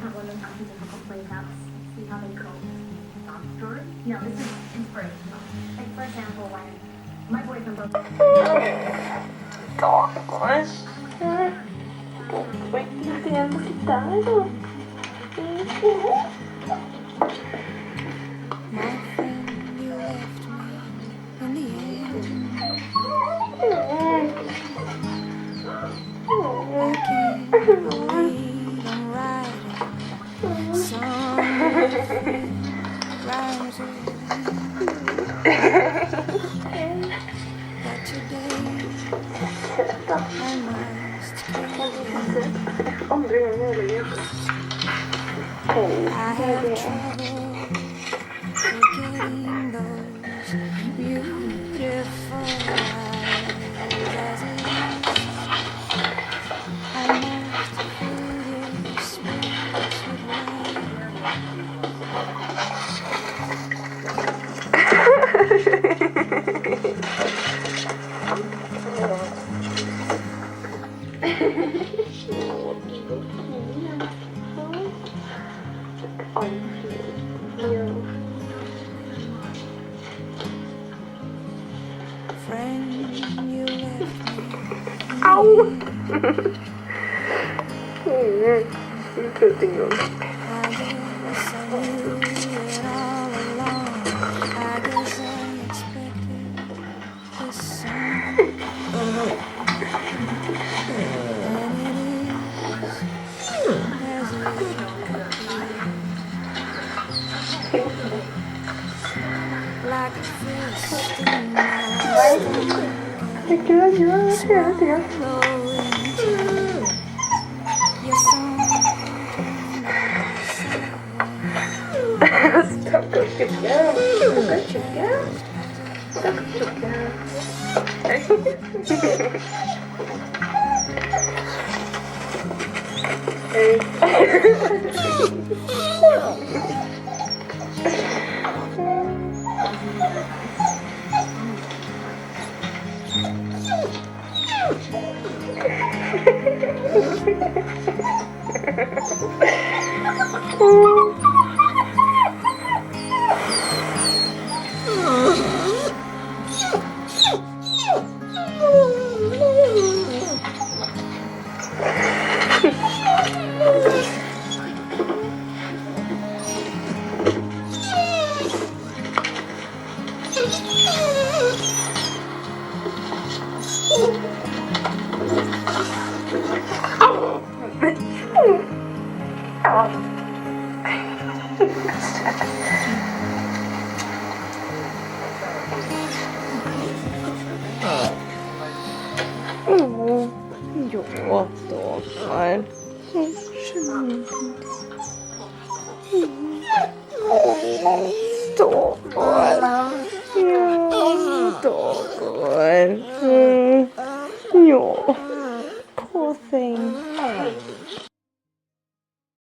have one of them teach a couple playtests, see how they cope. Story? No, this is inspirational. Like, for example, when my boyfriend broke up. Wait, enseñando guitarra. My friend, you left me in the end. I can't believe I'm writing something rhymes with but today I must kill. Hombre, me olvidé. I have trouble forgetting those beautiful eyes as it is. I must fill your space with friend, you left me. Au! Entretenido. I guess I knew it all along. I guess I expected this song. And it is as it like a fist in my stomach. Te queda ayudando, ya. Your song Está cacheteado. Está cacheteado. Jo, då fan. Då ja, då går. Ja.